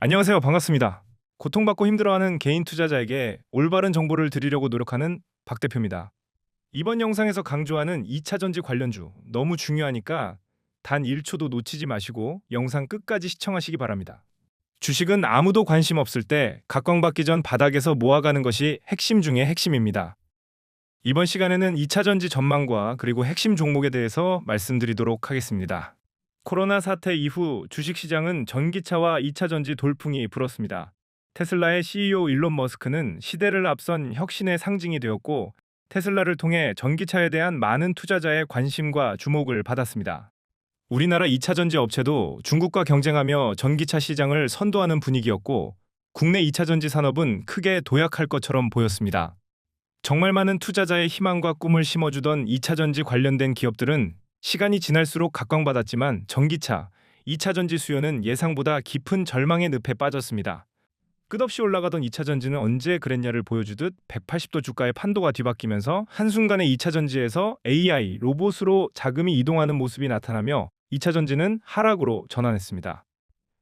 안녕하세요. 반갑습니다. 고통받고 힘들어하는 개인 투자자에게 올바른 정보를 드리려고 노력하는 박 대표입니다. 이번 영상에서 강조하는 2차 전지 관련주 너무 중요하니까 단 1초도 놓치지 마시고 영상 끝까지 시청하시기 바랍니다. 주식은 아무도 관심 없을 때 각광받기 전 바닥에서 모아가는 것이 핵심 중의 핵심입니다. 이번 시간에는 2차 전지 전망과 그리고 핵심 종목에 대해서 말씀드리도록 하겠습니다. 코로나 사태 이후 주식시장은 전기차와 2차 전지 돌풍이 불었습니다. 테슬라의 CEO 일론 머스크는 시대를 앞선 혁신의 상징이 되었고, 테슬라를 통해 전기차에 대한 많은 투자자의 관심과 주목을 받았습니다. 우리나라 2차 전지 업체도 중국과 경쟁하며 전기차 시장을 선도하는 분위기였고, 국내 2차 전지 산업은 크게 도약할 것처럼 보였습니다. 정말 많은 투자자의 희망과 꿈을 심어주던 2차 전지 관련된 기업들은 시간이 지날수록 각광받았지만 전기차, 2차 전지 수요는 예상보다 깊은 절망의 늪에 빠졌습니다. 끝없이 올라가던 2차 전지는 언제 그랬냐를 보여주듯 180도 주가의 판도가 뒤바뀌면서 한순간에 2차 전지에서 AI, 로봇으로 자금이 이동하는 모습이 나타나며 2차 전지는 하락으로 전환했습니다.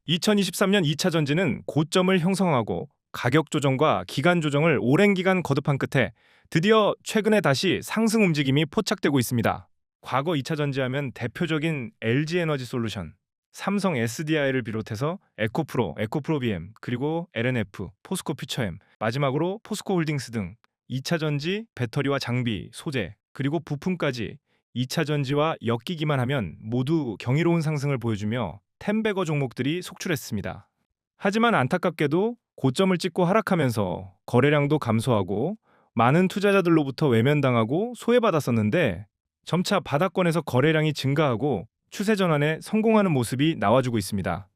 2023년 2차 전지는 고점을 형성하고 가격 조정과 기간 조정을 오랜 기간 거듭한 끝에 드디어 최근에 다시 상승 움직임이 포착되고 있습니다. 과거 2차 전지하면 대표적인 LG에너지솔루션, 삼성 SDI를 비롯해서 에코프로, 에코프로비엠, 그리고 LNF, 포스코퓨처엠, 마지막으로 포스코홀딩스 등 2차 전지, 배터리와 장비, 소재, 그리고 부품까지 2차 전지와 엮이기만 하면 모두 경이로운 상승을 보여주며 텐베거 종목들이 속출했습니다. 하지만 안타깝게도 고점을 찍고 하락하면서 거래량도 감소하고 많은 투자자들로부터 외면당하고 소외받았었는데, 점차 바닥권에서 거래량이 증가하고 추세 전환에 성공하는 모습이 나와주고 있습니다.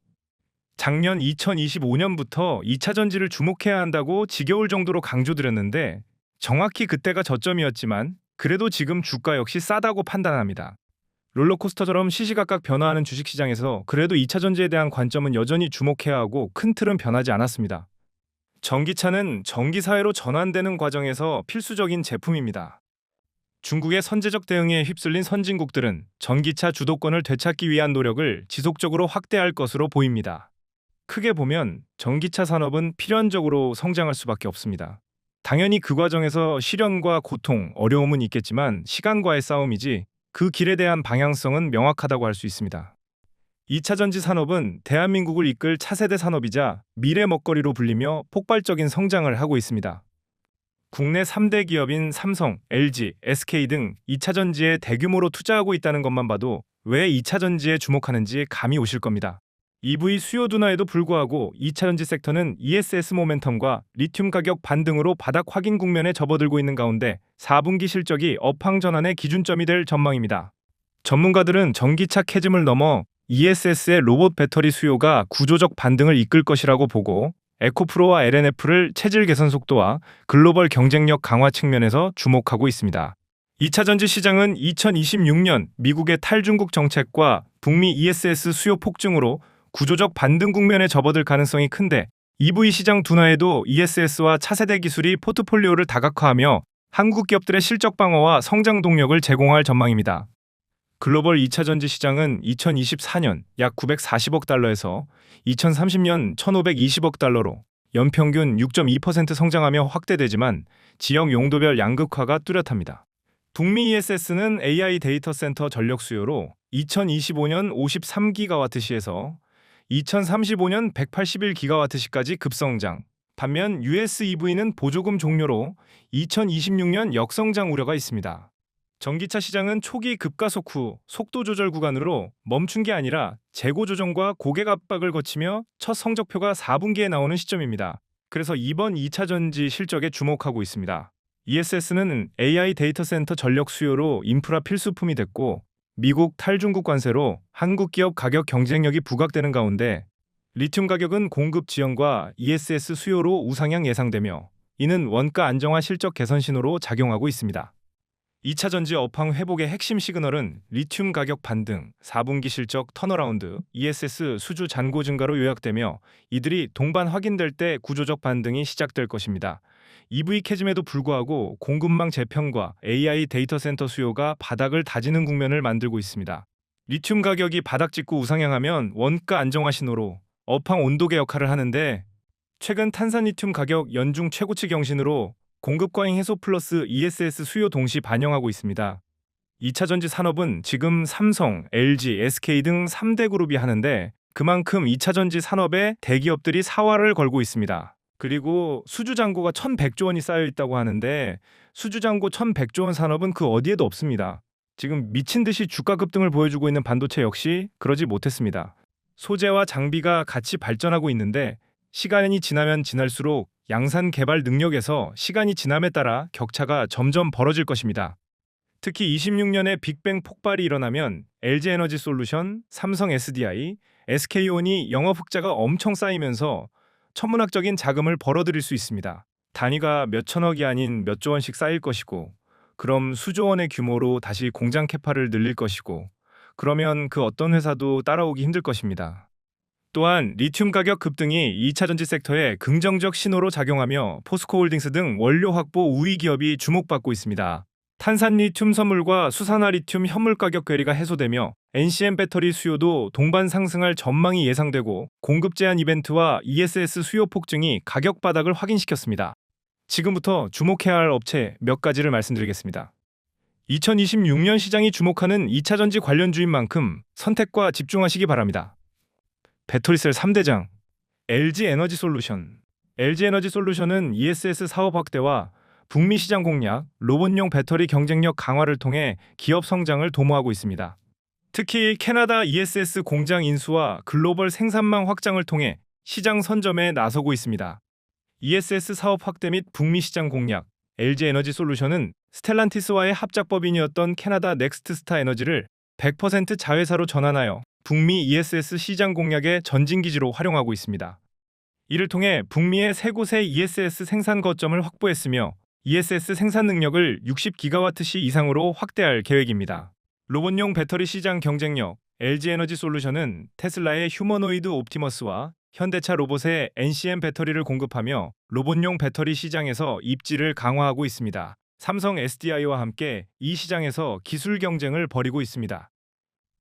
작년 2025년부터 2차 전지를 주목해야 한다고 지겨울 정도로 강조드렸는데, 정확히 그때가 저점이었지만 그래도 지금 주가 역시 싸다고 판단합니다. 롤러코스터처럼 시시각각 변화하는 주식시장에서 그래도 2차 전지에 대한 관점은 여전히 주목해야 하고 큰 틀은 변하지 않았습니다. 전기차는 전기사회로 전환되는 과정에서 필수적인 제품입니다. 중국의 선제적 대응에 휩쓸린 선진국들은 전기차 주도권을 되찾기 위한 노력을 지속적으로 확대할 것으로 보입니다. 크게 보면 전기차 산업은 필연적으로 성장할 수밖에 없습니다. 당연히 그 과정에서 시련과 고통, 어려움은 있겠지만 시간과의 싸움이지 그 길에 대한 방향성은 명확하다고 할 수 있습니다. 2차 전지 산업은 대한민국을 이끌 차세대 산업이자 미래 먹거리로 불리며 폭발적인 성장을 하고 있습니다. 국내 3대 기업인 삼성, LG, SK 등 2차 전지에 대규모로 투자하고 있다는 것만 봐도 왜 2차 전지에 주목하는지 감이 오실 겁니다. EV 수요 둔화에도 불구하고 2차 전지 섹터는 ESS 모멘텀과 리튬 가격 반등으로 바닥 확인 국면에 접어들고 있는 가운데 4분기 실적이 업황 전환의 기준점이 될 전망입니다. 전문가들은 전기차 캐즘을 넘어 ESS의 로봇 배터리 수요가 구조적 반등을 이끌 것이라고 보고, 에코프로와 LNF를 체질 개선 속도와 글로벌 경쟁력 강화 측면에서 주목하고 있습니다. 2차 전지 시장은 2026년 미국의 탈중국 정책과 북미 ESS 수요 폭증으로 구조적 반등 국면에 접어들 가능성이 큰데, EV 시장 둔화에도 ESS와 차세대 기술이 포트폴리오를 다각화하며 한국 기업들의 실적 방어와 성장 동력을 제공할 전망입니다. 글로벌 2차 전지 시장은 2024년 약 940억 달러에서 2030년 1520억 달러로 연평균 6.2% 성장하며 확대되지만 지역 용도별 양극화가 뚜렷합니다. 북미 ESS는 AI 데이터 센터 전력 수요로 2025년 53기가와트시에서 2035년 181기가와트시까지 급성장, 반면 US EV는 보조금 종료로 2026년 역성장 우려가 있습니다. 전기차 시장은 초기 급가속 후 속도 조절 구간으로 멈춘 게 아니라 재고 조정과 고객 압박을 거치며 첫 성적표가 4분기에 나오는 시점입니다. 그래서 이번 2차 전지 실적에 주목하고 있습니다. ESS는 AI 데이터 센터 전력 수요로 인프라 필수품이 됐고, 미국 탈중국 관세로 한국 기업 가격 경쟁력이 부각되는 가운데 리튬 가격은 공급 지연과 ESS 수요로 우상향 예상되며, 이는 원가 안정화 실적 개선 신호로 작용하고 있습니다. 2차 전지 업황 회복의 핵심 시그널은 리튬 가격 반등, 4분기 실적 턴어라운드, ESS 수주 잔고 증가로 요약되며, 이들이 동반 확인될 때 구조적 반등이 시작될 것입니다. EV 캐즘에도 불구하고 공급망 재편과 AI 데이터 센터 수요가 바닥을 다지는 국면을 만들고 있습니다. 리튬 가격이 바닥 찍고 우상향하면 원가 안정화 신호로 업황 온도계 역할을 하는데 최근 탄산리튬 가격 연중 최고치 경신으로 공급 과잉 해소 플러스 ESS 수요 동시 반영하고 있습니다. 2차 전지 산업은 지금 삼성, LG, SK 등 3대 그룹이 하는데 그만큼 2차 전지 산업에 대기업들이 사활을 걸고 있습니다. 그리고 수주 잔고가 1,100조 원이 쌓여 있다고 하는데 수주 잔고 1,100조 원 산업은 그 어디에도 없습니다. 지금 미친 듯이 주가 급등을 보여주고 있는 반도체 역시 그러지 못했습니다. 소재와 장비가 같이 발전하고 있는데 시간이 지나면 지날수록 양산 개발 능력에서 시간이 지남에 따라 격차가 점점 벌어질 것입니다. 특히 26년에 빅뱅 폭발이 일어나면 LG에너지솔루션, 삼성 SDI, SK온이 영업 흑자가 엄청 쌓이면서 천문학적인 자금을 벌어들일 수 있습니다. 단위가 몇 천억이 아닌 몇 조 원씩 쌓일 것이고, 그럼 수조 원의 규모로 다시 공장 캐파를 늘릴 것이고, 그러면 그 어떤 회사도 따라오기 힘들 것입니다. 또한 리튬 가격 급등이 2차 전지 섹터에 긍정적 신호로 작용하며 포스코홀딩스 등 원료 확보 우위 기업이 주목받고 있습니다. 탄산리튬 선물과 수산화리튬 현물 가격 괴리가 해소되며 NCM 배터리 수요도 동반 상승할 전망이 예상되고 공급 제한 이벤트와 ESS 수요 폭증이 가격 바닥을 확인시켰습니다. 지금부터 주목해야 할 업체 몇 가지를 말씀드리겠습니다. 2026년 시장이 주목하는 2차 전지 관련주인 만큼 선택과 집중하시기 바랍니다. 배터리셀 3대장 LG에너지솔루션. LG에너지솔루션은 ESS 사업 확대와 북미 시장 공략, 로봇용 배터리 경쟁력 강화를 통해 기업 성장을 도모하고 있습니다. 특히 캐나다 ESS 공장 인수와 글로벌 생산망 확장을 통해 시장 선점에 나서고 있습니다. ESS 사업 확대 및 북미 시장 공략, LG에너지솔루션은 스텔란티스와의 합작법인이었던 캐나다 넥스트스타 에너지를 100% 자회사로 전환하여 북미 ESS 시장 공략의 전진기지로 활용하고 있습니다. 이를 통해 북미의 세 곳의 ESS 생산 거점을 확보했으며 ESS 생산 능력을 60기가와트시 이상으로 확대할 계획입니다. 로봇용 배터리 시장 경쟁력 LG에너지솔루션은 테슬라의 휴머노이드 옵티머스와 현대차 로봇의 NCM 배터리를 공급하며 로봇용 배터리 시장에서 입지를 강화하고 있습니다. 삼성 SDI와 함께 이 시장에서 기술 경쟁을 벌이고 있습니다.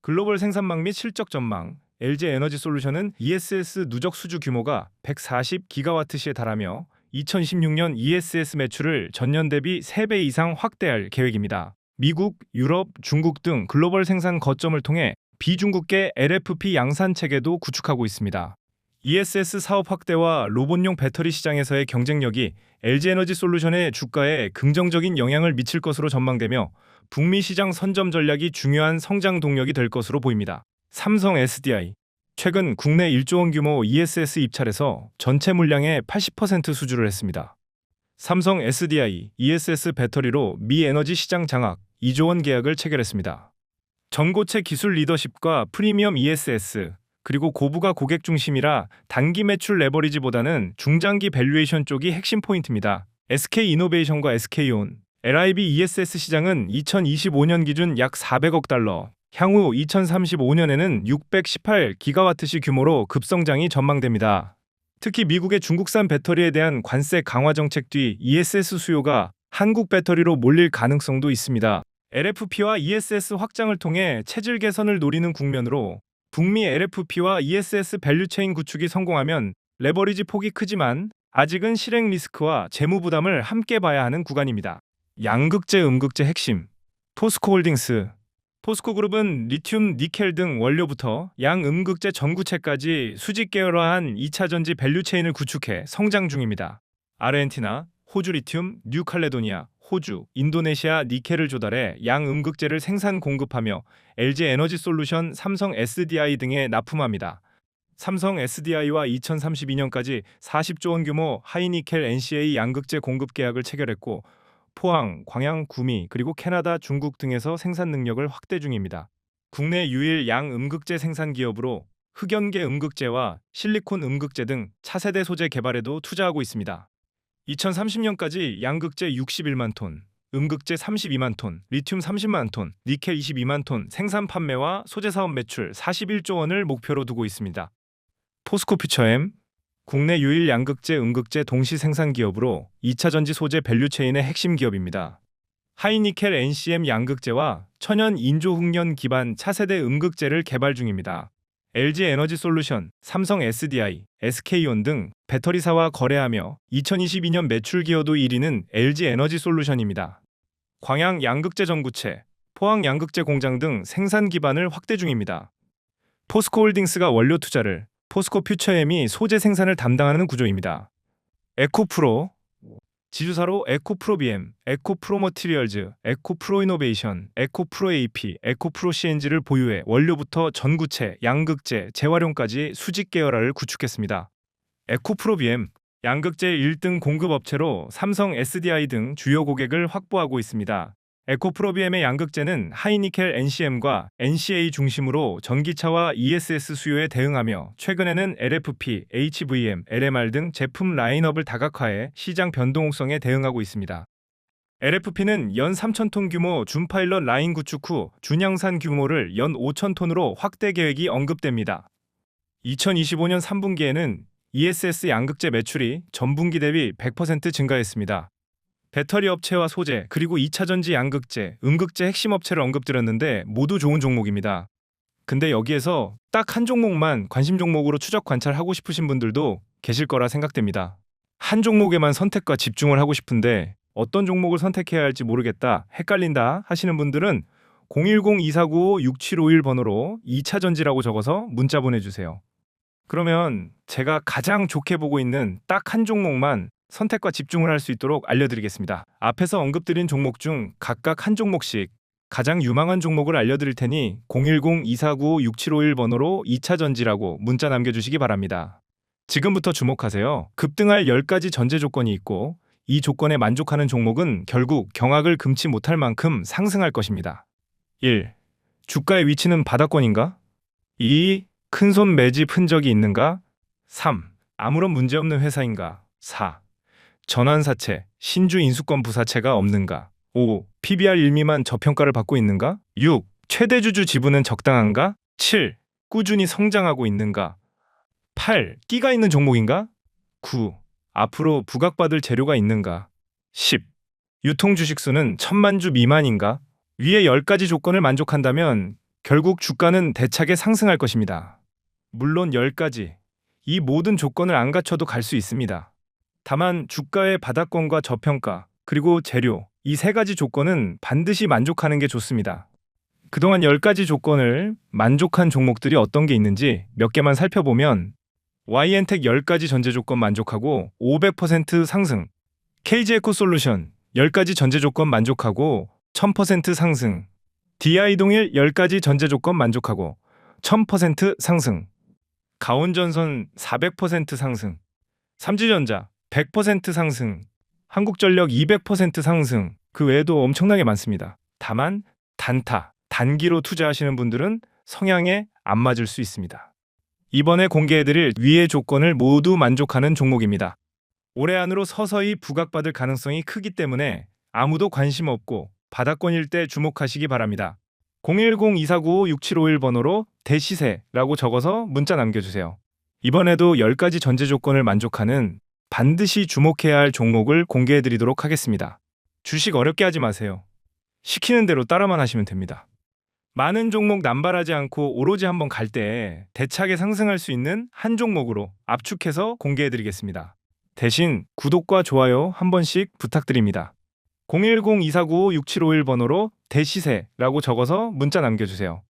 글로벌 생산망 및 실적 전망 LG에너지솔루션은 ESS 누적 수주 규모가 140기가와트시에 달하며 2016년 ESS 매출을 전년 대비 3배 이상 확대할 계획입니다. 미국, 유럽, 중국 등 글로벌 생산 거점을 통해 비중국계 LFP 양산 체계도 구축하고 있습니다. ESS 사업 확대와 로봇용 배터리 시장에서의 경쟁력이 LG에너지솔루션의 주가에 긍정적인 영향을 미칠 것으로 전망되며 북미 시장 선점 전략이 중요한 성장 동력이 될 것으로 보입니다. 삼성 SDI 최근 국내 1조 원 규모 ESS 입찰에서 전체 물량의 80% 수주를 했습니다. 삼성 SDI ESS 배터리로 미 에너지 시장 장악 2조 원 계약을 체결했습니다. 전고체 기술 리더십과 프리미엄 ESS 그리고 고부가 고객 중심이라 단기 매출 레버리지보다는 중장기 밸류에이션 쪽이 핵심 포인트입니다. SK이노베이션과 SK온 LIB ESS 시장은 2025년 기준 약 400억 달러, 향후 2035년에는 618기가와트시 규모로 급성장이 전망됩니다. 특히 미국의 중국산 배터리에 대한 관세 강화 정책 뒤 ESS 수요가 한국 배터리로 몰릴 가능성도 있습니다. LFP와 ESS 확장을 통해 체질 개선을 노리는 국면으로 북미 LFP와 ESS 밸류체인 구축이 성공하면 레버리지 폭이 크지만 아직은 실행 리스크와 재무 부담을 함께 봐야 하는 구간입니다. 양극재, 음극재 핵심 포스코홀딩스 포스코그룹은 리튬, 니켈 등 원료부터 양음극재 전구체까지 수직 계열화한 2차 전지 밸류체인을 구축해 성장 중입니다. 아르헨티나, 호주 리튬, 뉴칼레도니아, 호주, 인도네시아 니켈을 조달해 양음극재를 생산 공급하며 LG에너지솔루션, 삼성 SDI 등에 납품합니다. 삼성 SDI와 2032년까지 40조 원 규모 하이니켈 NCA 양극재 공급 계약을 체결했고 포항, 광양, 구미, 그리고 캐나다, 중국 등에서 생산 능력을 확대 중입니다. 국내 유일 양음극재 생산 기업으로 흑연계 음극재와 실리콘 음극재 등 차세대 소재 개발에도 투자하고 있습니다. 2030년까지 양극재 61만 톤, 음극재 32만 톤, 리튬 30만 톤, 니켈 22만 톤 생산 판매와 소재 사업 매출 41조 원을 목표로 두고 있습니다. 포스코퓨처엠 국내 유일 양극재, 음극재 동시 생산 기업으로 2차 전지 소재 밸류체인의 핵심 기업입니다. 하이니켈 NCM 양극재와 천연 인조흑련 기반 차세대 음극재를 개발 중입니다. LG 에너지 솔루션, 삼성 SDI, SK온 등 배터리사와 거래하며 2022년 매출 기여도 1위는 LG 에너지 솔루션입니다. 광양 양극재 전구체, 포항 양극재 공장 등 생산 기반을 확대 중입니다. 포스코홀딩스가 원료 투자를, 포스코 퓨처엠이 소재 생산을 담당하는 구조입니다. 에코프로, 지주사로 에코프로비엠, 에코프로머티리얼즈, 에코프로이노베이션, 에코프로AP, 에코프로CNG를 보유해 원료부터 전구체, 양극재, 재활용까지 수직 계열화를 구축했습니다. 에코프로비엠, 양극재 1등 공급업체로 삼성 SDI 등 주요 고객을 확보하고 있습니다. 에코프로비엠의 양극재는 하이니켈 NCM과 NCA 중심으로 전기차와 ESS 수요에 대응하며 최근에는 LFP, HVM, LMR 등 제품 라인업을 다각화해 시장 변동성에 대응하고 있습니다. LFP는 연 3,000톤 규모 준파일럿 라인 구축 후 준양산 규모를 연 5,000톤으로 확대 계획이 언급됩니다. 2025년 3분기에는 ESS 양극재 매출이 전분기 대비 100% 증가했습니다. 배터리 업체와 소재, 그리고 2차전지 양극재, 음극재 핵심 업체를 언급드렸는데 모두 좋은 종목입니다. 근데 여기에서 딱 한 종목만 관심 종목으로 추적 관찰하고 싶으신 분들도 계실 거라 생각됩니다. 한 종목에만 선택과 집중을 하고 싶은데 어떤 종목을 선택해야 할지 모르겠다, 헷갈린다 하시는 분들은 010-2495-6751 번호로 2차전지라고 적어서 문자 보내주세요. 그러면 제가 가장 좋게 보고 있는 딱 한 종목만 선택과 집중을 할 수 있도록 알려드리겠습니다. 앞에서 언급드린 종목 중 각각 한 종목씩 가장 유망한 종목을 알려드릴 테니 010-2495-6751 번호로 2차전지라고 문자 남겨주시기 바랍니다. 지금부터 주목하세요. 급등할 10가지 전제 조건이 있고 이 조건에 만족하는 종목은 결국 경악을 금치 못할 만큼 상승할 것입니다. 1. 주가의 위치는 바닥권인가? 2. 큰손 매집 흔적이 있는가? 3. 아무런 문제없는 회사인가? 4. 전환사채, 신주 인수권 부사채가 없는가? 5. PBR 1미만 저평가를 받고 있는가? 6. 최대주주 지분은 적당한가? 7. 꾸준히 성장하고 있는가? 8. 끼가 있는 종목인가? 9. 앞으로 부각받을 재료가 있는가? 10. 유통 주식수는 1000만 주 미만인가? 위의 10가지 조건을 만족한다면 결국 주가는 대차게 상승할 것입니다. 물론 10가지, 이 모든 조건을 안 갖춰도 갈 수 있습니다. 다만 주가의 바닥권과 저평가, 그리고 재료, 이 3가지 조건은 반드시 만족하는 게 좋습니다. 그동안 10가지 조건을 만족한 종목들이 어떤 게 있는지 몇 개만 살펴보면 YN텍 10가지 전제 조건 만족하고 500% 상승, KG에코솔루션 10가지 전제 조건 만족하고 1000% 상승, DI동일 10가지 전제 조건 만족하고 1000% 상승, 가온전선 400% 상승, 삼지전자 100% 상승, 한국전력 200% 상승, 그 외에도 엄청나게 많습니다. 다만 단타, 단기로 투자하시는 분들은 성향에 안 맞을 수 있습니다. 이번에 공개해드릴 위의 조건을 모두 만족하는 종목입니다. 올해 안으로 서서히 부각받을 가능성이 크기 때문에 아무도 관심 없고 바닥권일 때 주목하시기 바랍니다. 010-2495-6751 번호로 대시세라고 적어서 문자 남겨주세요. 이번에도 10가지 전제 조건을 만족하는 반드시 주목해야 할 종목을 공개해드리도록 하겠습니다. 주식 어렵게 하지 마세요. 시키는 대로 따라만 하시면 됩니다. 많은 종목 남발하지 않고 오로지 한번 갈 때 대차게 상승할 수 있는 한 종목으로 압축해서 공개해드리겠습니다. 대신 구독과 좋아요 한 번씩 부탁드립니다. 010-2495-6751 번호로 대시세라고 적어서 문자 남겨주세요.